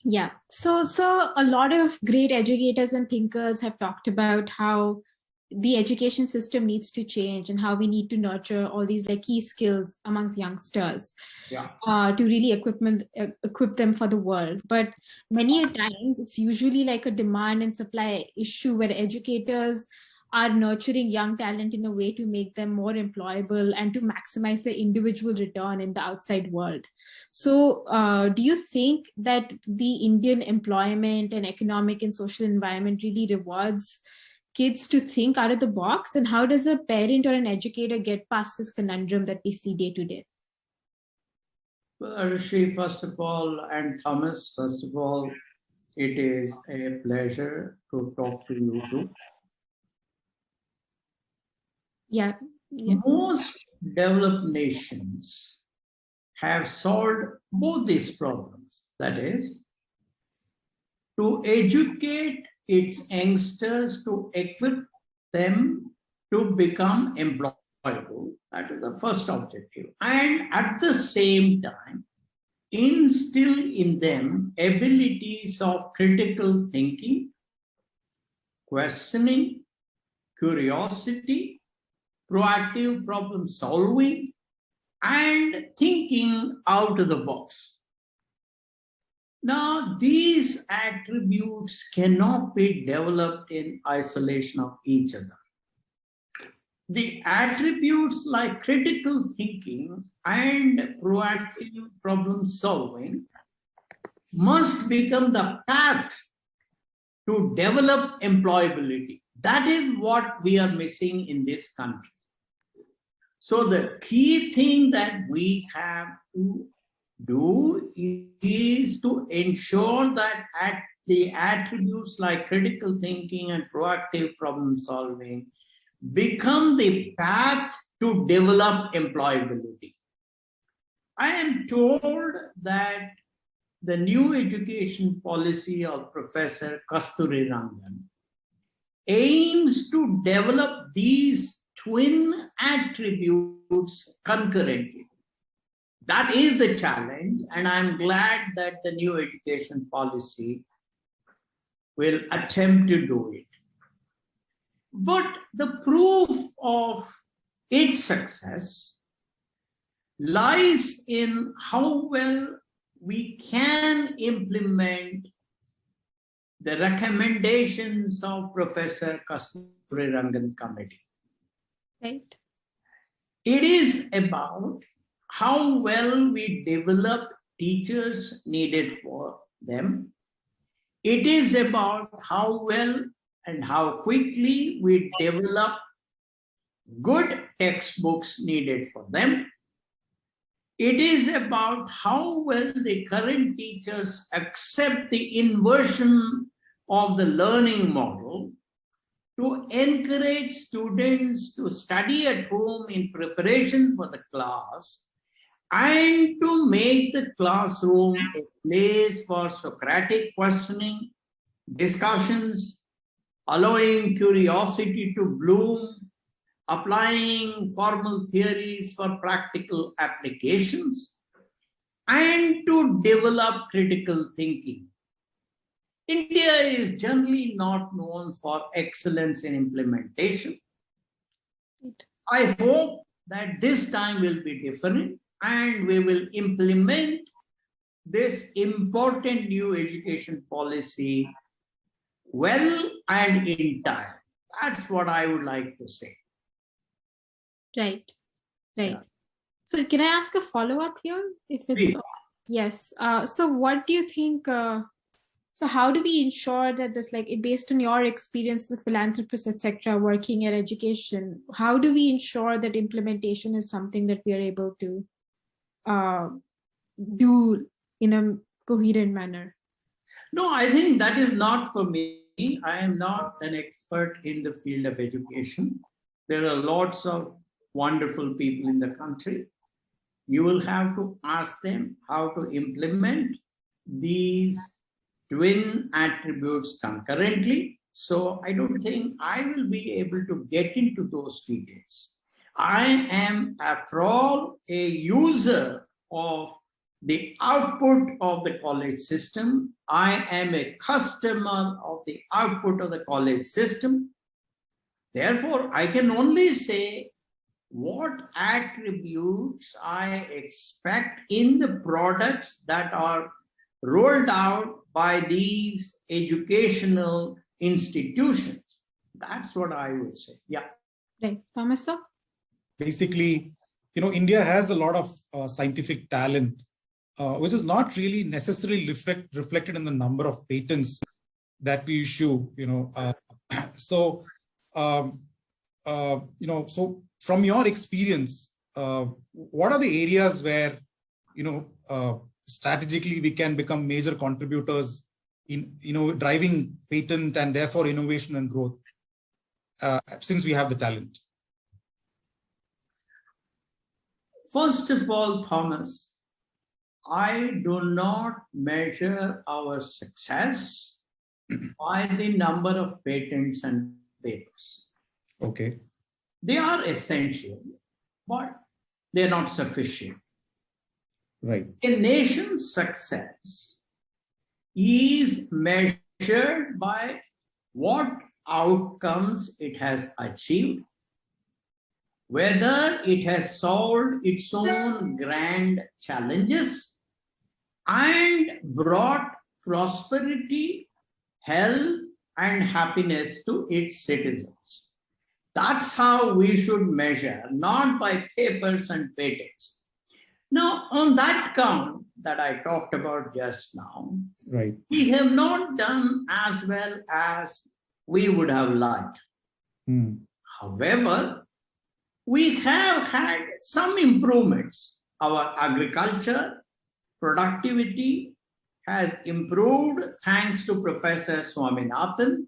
Yeah. So a lot of great educators and thinkers have talked about how the education system needs to change and how we need to nurture all these like key skills amongst youngsters to really equip them for the world. But many a times it's usually like a demand and supply issue where educators are nurturing young talent in a way to make them more employable and to maximize their individual return in the outside world. So do you think that the Indian employment and economic and social environment really rewards kids to think out of the box? And how does a parent or an educator get past this conundrum that we see day to day? Well, Arushi, first of all, and Thomas, first of all, it is a pleasure to talk to you too. Yeah. Most developed nations have solved both these problems. That is, to educate its youngsters, to equip them to become employable. That is the first objective. And at the same time, instill in them abilities of critical thinking, questioning, curiosity, proactive problem solving, and thinking out of the box. Now, these attributes cannot be developed in isolation of each other. The attributes like critical thinking and proactive problem solving must become the path to develop employability. That is what we are missing in this country. So the key thing that we have to do is to ensure that the attributes like critical thinking and proactive problem solving become the path to develop employability. I am told that the new education policy of Professor Kasturi Rangan aims to develop these twin attributes concurrently. That is the challenge, and I'm glad that the new education policy will attempt to do it. But the proof of its success lies in how well we can implement the recommendations of Professor Kasturi Rangan Committee. Right. It is about how well we develop teachers needed for them. It is about how well and how quickly we develop good textbooks needed for them. It is about how well the current teachers accept the inversion of the learning model to encourage students to study at home in preparation for the class and to make the classroom a place for Socratic questioning, discussions, allowing curiosity to bloom, applying formal theories for practical applications, and to develop critical thinking. India is generally not known for excellence in implementation. I hope that this time will be different and we will implement this important new education policy well and in time. That's what I would like to say. Right. Yeah. So can I ask a follow-up here? If it's Please. Yes. So what do you think? So how do we ensure that this, like, based on your experience as a philanthropist, etc., working at education, how do we ensure that implementation is something that we are able to do in a coherent manner? No, I think that is not for me. I am not an expert in the field of education. There are lots of wonderful people in the country. You will have to ask them how to implement these twin attributes concurrently. So I don't think I will be able to get into those details. I am, after all, a user of the output of the college system. I am a customer of the output of the college system. Therefore, I can only say what attributes I expect in the products that are rolled out by these educational institutions. That's what I would say. Yeah. Right. Thomas, sir? Basically, India has a lot of scientific talent, which is not really necessarily reflected in the number of patents that we issue. So from your experience, what are the areas where strategically we can become major contributors in driving patent and therefore innovation and growth, since we have the talent? First of all, Thomas, I do not measure our success by the number of patents and papers. Okay. They are essential, but they're not sufficient. Right. A nation's success is measured by what outcomes it has achieved, whether it has solved its own grand challenges and brought prosperity, health, and happiness to its citizens. That's how we should measure, not by papers and patents. Now, on that count that I talked about just now, right, we have not done as well as we would have liked. However, we have had some improvements. Our agriculture productivity has improved thanks to Professor Swaminathan.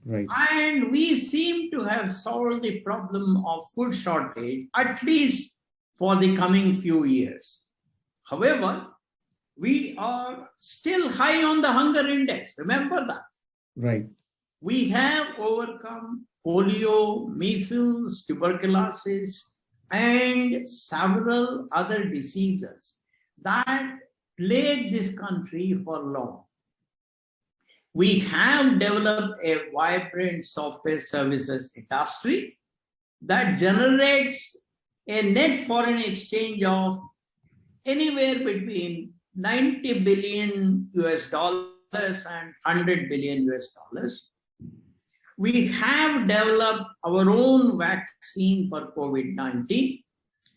right, And we seem to have solved the problem of food shortage, at least for the coming few years. However, we are still high on the hunger index. Remember that. right. We have overcome polio, measles, tuberculosis, and several other diseases that plagued this country for long. We have developed a vibrant software services industry that generates a net foreign exchange of anywhere between 90 billion US dollars and 100 billion US dollars. We have developed our own vaccine for COVID-19.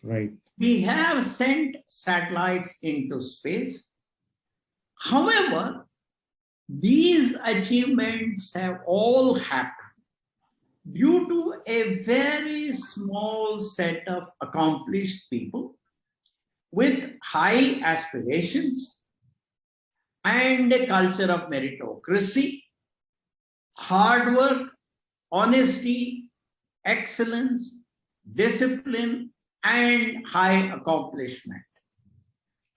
Right. We have sent satellites into space. However, these achievements have all happened due to a very small set of accomplished people with high aspirations and a culture of meritocracy, hard work, honesty, excellence, discipline, and high accomplishment.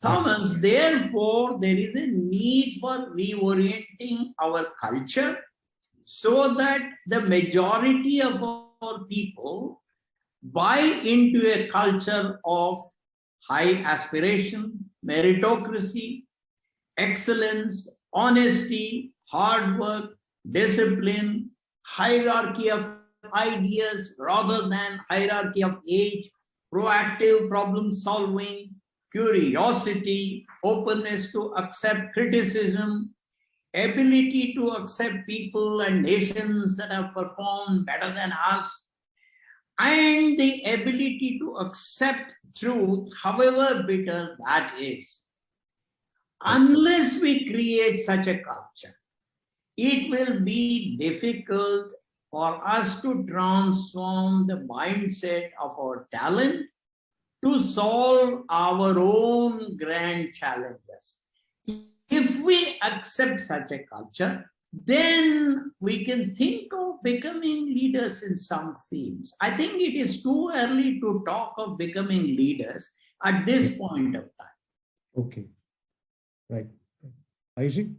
Thomas, therefore, there is a need for reorienting our culture so that the majority of our people buy into a culture of high aspiration, meritocracy, excellence, honesty, hard work, discipline, hierarchy of ideas rather than hierarchy of age, proactive problem solving, curiosity, openness to accept criticism, ability to accept people and nations that have performed better than us, and the ability to accept truth, however bitter that is. Unless we create such a culture, it will be difficult for us to transform the mindset of our talent to solve our own grand challenges. If we accept such a culture, then we can think of becoming leaders in some fields. I think it is too early to talk of becoming leaders at this point of time. Okay. Right. Ayushi?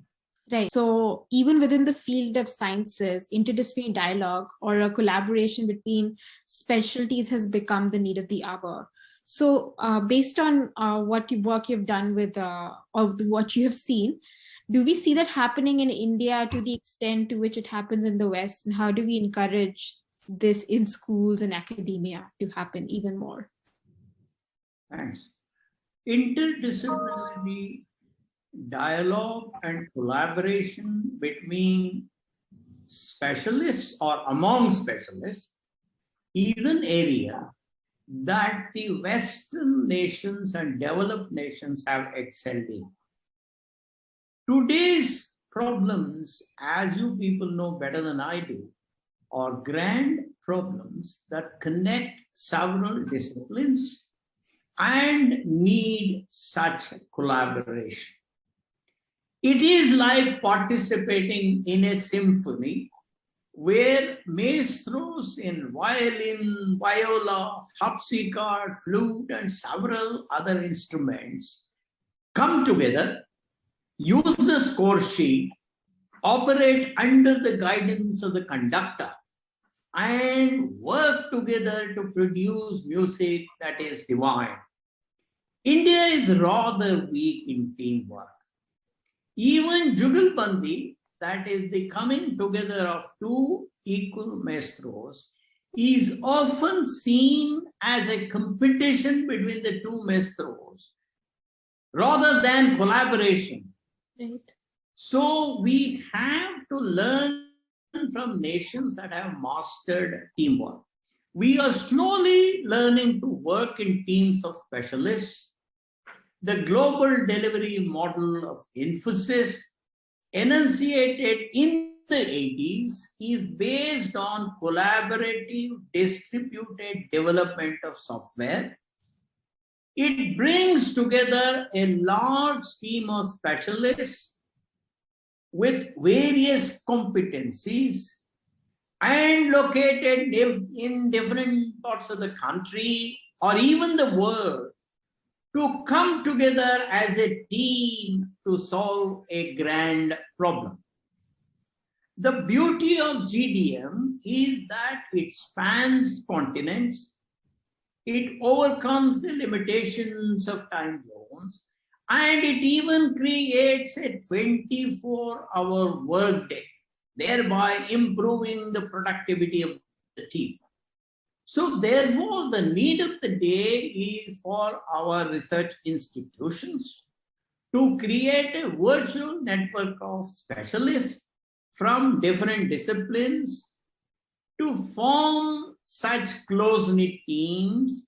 Right. So even within the field of sciences, interdisciplinary dialogue or a collaboration between specialties has become the need of the hour. So based on what work you've done with, or what you have seen, do we see that happening in India to the extent to which it happens in the West? And how do we encourage this in schools and academia to happen even more? Thanks. Interdisciplinary dialogue and collaboration between specialists or among specialists is an area that the Western nations and developed nations have excelled in. Today's problems, as you people know better than I do, are grand problems that connect several disciplines and need such collaboration. It is like participating in a symphony where maestros in violin, viola, harpsichord, flute, and several other instruments come together, use the score sheet, operate under the guidance of the conductor, and work together to produce music that is divine. India is rather weak in teamwork. Even Jugalbandi, that is the coming together of two equal maestros, is often seen as a competition between the two maestros rather than collaboration. Right. So we have to learn from nations that have mastered teamwork. We are slowly learning to work in teams of specialists. The global delivery model of Infosys, enunciated in the 80s, is based on collaborative, distributed development of software. It brings together a large team of specialists with various competencies and located in different parts of the country or even the world to come together as a team to solve a grand problem. The beauty of GDM is that it spans continents, it overcomes the limitations of time zones, and it even creates a 24-hour workday, thereby improving the productivity of the team. So therefore, the need of the day is for our research institutions to create a virtual network of specialists from different disciplines to form such close-knit teams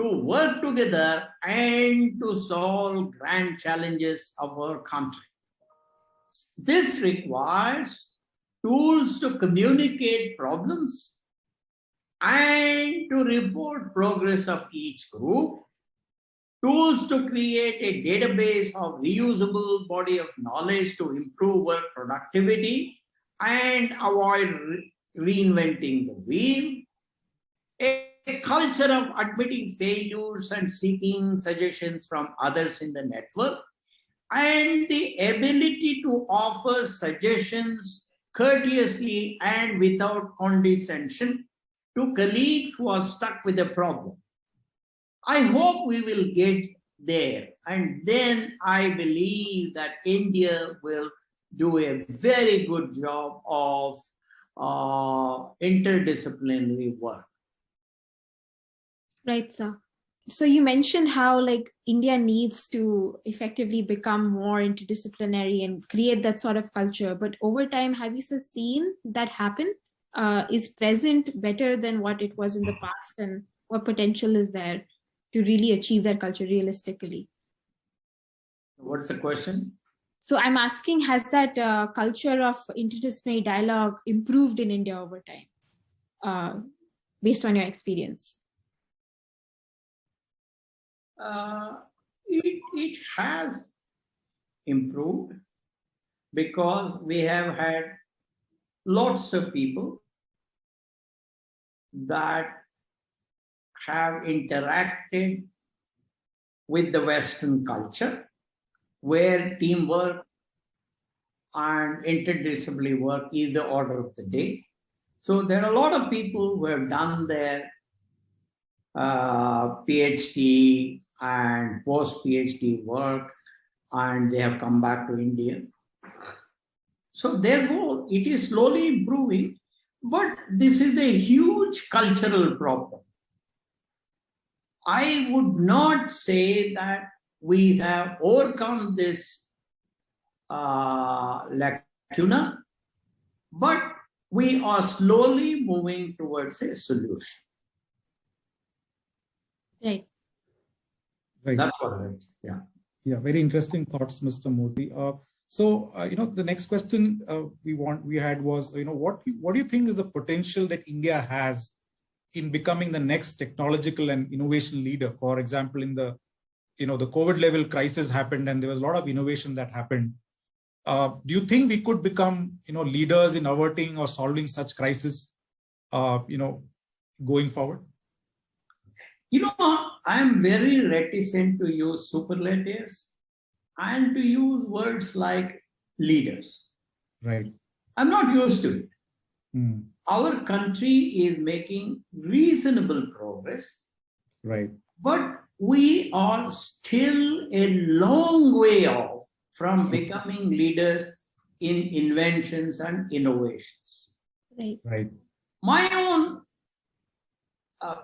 to work together and to solve grand challenges of our country. This requires tools to communicate problems and to report progress of each group, tools to create a database of reusable body of knowledge to improve work productivity and avoid reinventing the wheel, a culture of admitting failures and seeking suggestions from others in the network, and the ability to offer suggestions courteously and without condescension to colleagues who are stuck with a problem. I hope we will get there, and then I believe that India will do a very good job of interdisciplinary work. Right, sir. So you mentioned how India needs to effectively become more interdisciplinary and create that sort of culture. But over time, have you seen that happen? Is present better than what it was in the past? And what potential is there to really achieve that culture realistically? What's the question? So I'm asking, has that culture of interdisciplinary dialogue improved in India over time, based on your experience? It has improved because we have had lots of people that have interacted with the Western culture, where teamwork and interdisciplinary work is the order of the day. So there are a lot of people who have done their PhD and post-PhD work, and they have come back to India. So therefore, it is slowly improving, but this is a huge cultural problem. I would not say that we have overcome this lacuna, but we are slowly moving towards a solution. Right. Right. That's what I would say. Yeah. Yeah. Very interesting thoughts, Mr. Murthy. So, the next question we had was, what do you think is the potential that India has in becoming the next technological and innovation leader? For example, in the COVID level crisis happened and there was a lot of innovation that happened. Do you think we could become, leaders in averting or solving such crises, going forward? I'm very reticent to use superlatives and to use words like leaders. Right. I'm not used to it. Our country is making reasonable progress. Right. But we are still a long way off from becoming leaders in inventions and innovations. Right. Right. My own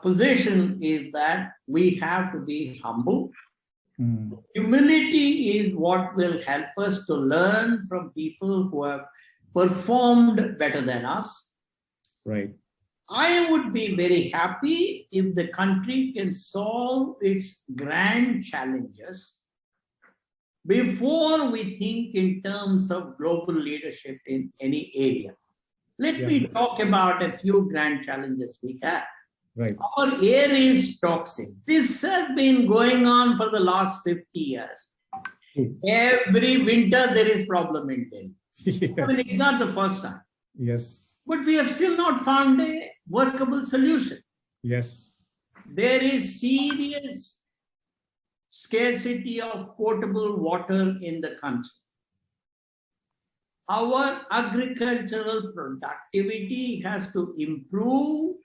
position is that we have to be humble. Humility is what will help us to learn from people who have performed better than us. Right. I would be very happy if the country can solve its grand challenges before we think in terms of global leadership in any area. Let me talk about a few grand challenges we have. Right. Our air is toxic. This has been going on for the last 50 years. Every winter there is problem in Delhi. Yes. I mean, it's not the first time. Yes. But we have still not found a workable solution. Yes. There is serious scarcity of potable water in the country. Our agricultural productivity has to improve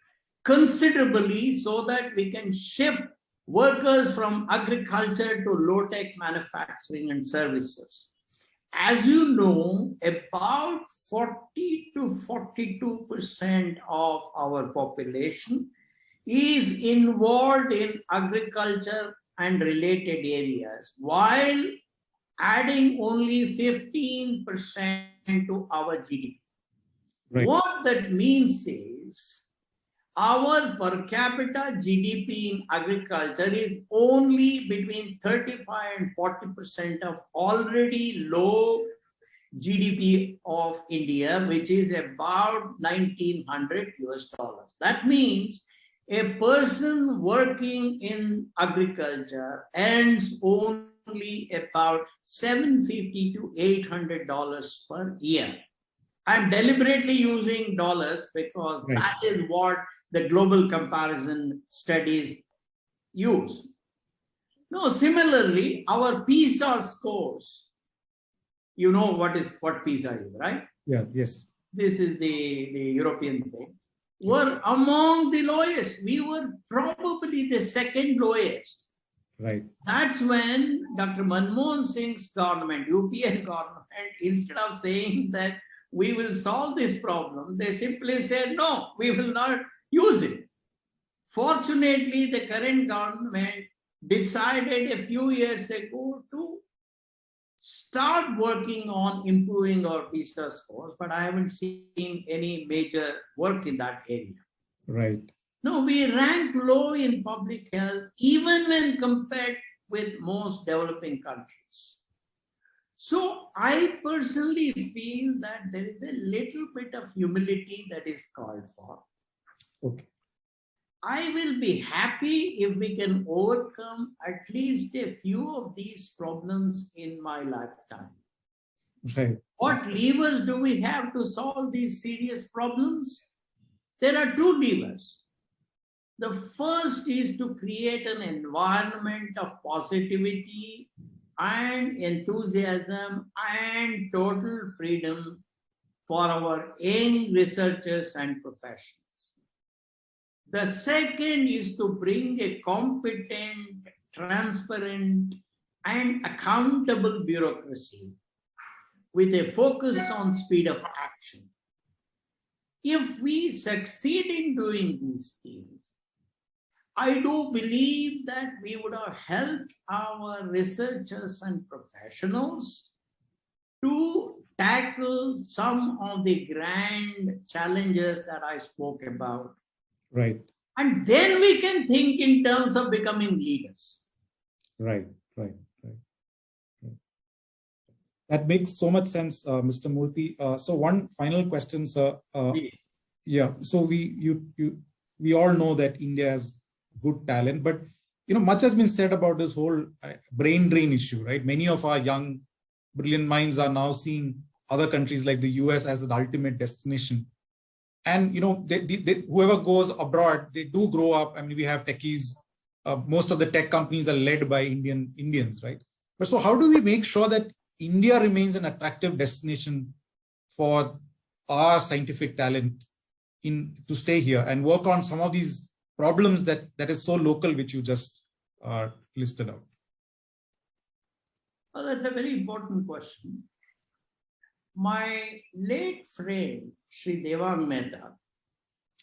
considerably so that we can shift workers from agriculture to low-tech manufacturing and services. As you know, about 40 to 42% of our population is involved in agriculture and related areas, while adding only 15% to our GDP. Right. What that means is our per capita GDP in agriculture is only between 35 and 40% of already low GDP of India, which is about 1900 US dollars. That means a person working in agriculture earns only about $750 to $800 per year. I'm deliberately using dollars because that is what the global comparison studies use. No, similarly, our Pisa scores, you know what Pisa is, right? Yeah, yes. This is the European thing, were among the lowest. We were probably the second lowest. Right. That's when Dr. Manmohan Singh's government, UPA government, instead of saying that we will solve this problem, they simply said, no, we will not use it. Fortunately, the current government decided a few years ago to start working on improving our Pisa scores, but I haven't seen any major work in that area. Right. No, we rank low in public health, even when compared with most developing countries. So I personally feel that there is a little bit of humility that is called for. Okay. I will be happy if we can overcome at least a few of these problems in my lifetime. Right. What levers do we have to solve these serious problems? There are two levers. The first is to create an environment of positivity and enthusiasm and total freedom for our young researchers and professionals. The second is to bring a competent, transparent, and accountable bureaucracy with a focus on speed of action. If we succeed in doing these things, I do believe that we would have helped our researchers and professionals to tackle some of the grand challenges that I spoke about. Right. And then we can think in terms of becoming leaders. Right. That makes so much sense, Mr. Murthy. So one final question, sir. Yeah. So we all know that India has good talent, but much has been said about this whole brain drain issue, right? Many of our young, brilliant minds are now seeing other countries like the US as the ultimate destination. And whoever goes abroad, they do grow up. I mean, we have techies. Most of the tech companies are led by Indians, right? But so how do we make sure that India remains an attractive destination for our scientific talent to stay here and work on some of these problems that is so local, which you just listed out? Well, that's a very important question. My late friend, Sri Devang Mehta,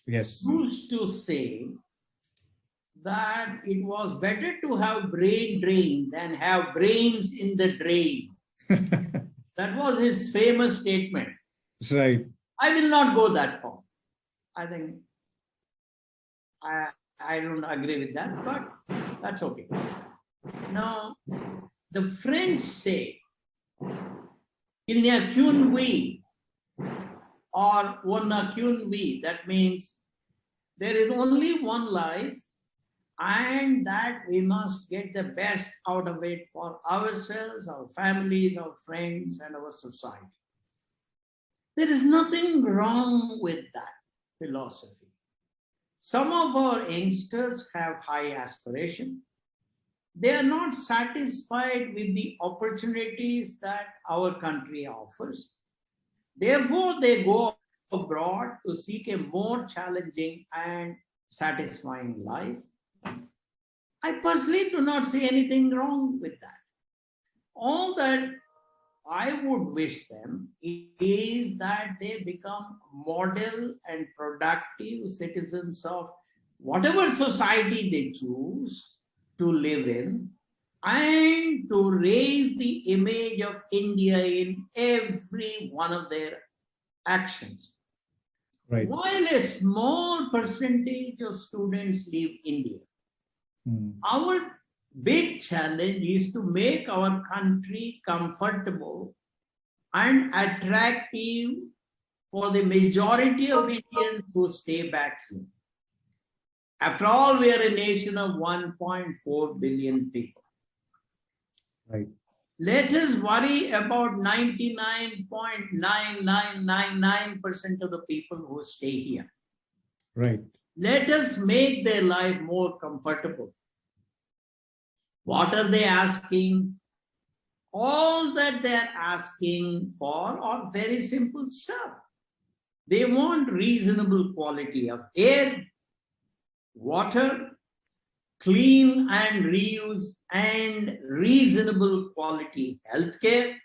yes, used to say that it was better to have brain drain than have brains in the drain. That was his famous statement. Right. I will not go that far. I think I don't agree with that, but that's okay. Now, the French say, il n'y a qu'une vie, or on n'a qu'une vie. That means there is only one life, and that we must get the best out of it for ourselves, our families, our friends, and our society. There is nothing wrong with that philosophy. Some of our youngsters have high aspiration. They are not satisfied with the opportunities that our country offers. Therefore, they go abroad to seek a more challenging and satisfying life. I personally do not see anything wrong with that. All that I would wish them is that they become model and productive citizens of whatever society they choose to live in, and to raise the image of India in every one of their actions. Right. While a small percentage of students leave India, our big challenge is to make our country comfortable and attractive for the majority of Indians who stay back here. After all, we are a nation of 1.4 billion people. Right. Let us worry about 99.9999% of the people who stay here. Right. Let us make their life more comfortable. What are they asking? All that they are asking for are very simple stuff. They want reasonable quality of air, water, clean and reuse, and reasonable quality healthcare.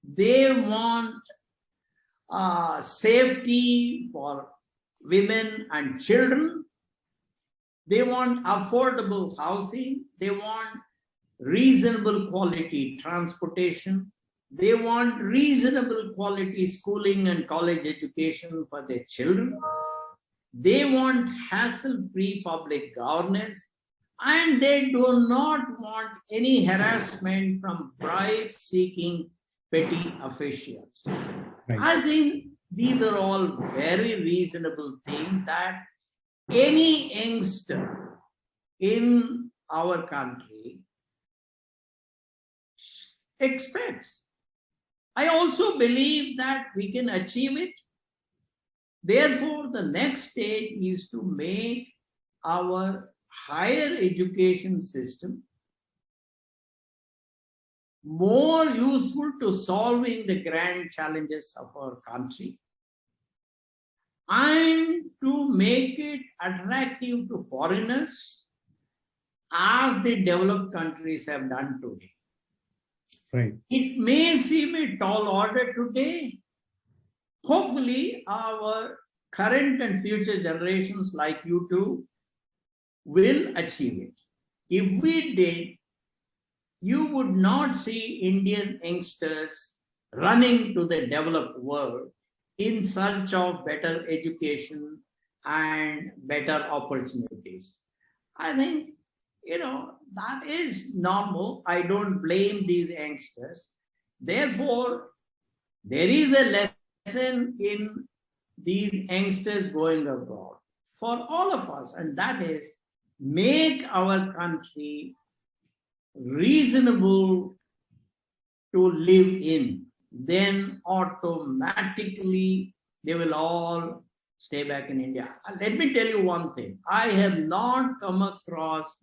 They want safety for women and children. They want affordable housing. They want reasonable quality transportation. They want reasonable quality schooling and college education for their children. They want hassle-free public governance, and they do not want any harassment from bribe-seeking petty officials. Right. I think these are all very reasonable things that any youngster in our country expects. I also believe that we can achieve it. Therefore, the next stage is to make our higher education system more useful to solving the grand challenges of our country. and to make it attractive to foreigners as the developed countries have done today. Right. It may seem a tall order today. Hopefully, our current and future generations like you two will achieve it. If we did, you would not see Indian youngsters running to the developed world in search of better education and better opportunities. I think, that is normal. I don't blame these youngsters. Therefore, there is a lesson in these youngsters going abroad for all of us, and that is make our country reasonable to live in. Then automatically they will all stay back in India. Let me tell you one thing. I have not come across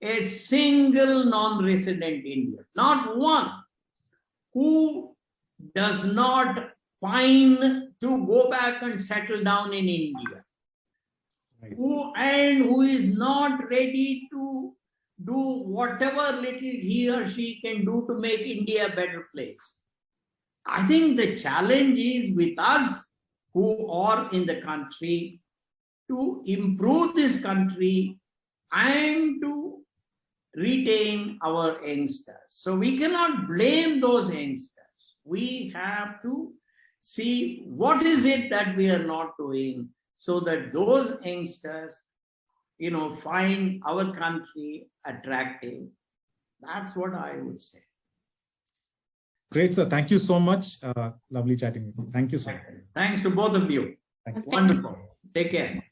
a single non-resident Indian, not one, who does not pine to go back and settle down in India, Right. who is not ready to do whatever little he or she can do to make India a better place. I think the challenge is with us who are in the country to improve this country and to retain our youngsters. So we cannot blame those youngsters. We have to see what is it that we are not doing so that those youngsters, find our country attractive. That's what I would say. Great, sir. Thank you so much. Lovely chatting with you. Thank you, sir. Thanks to both of you. Thank you. Wonderful. Take care.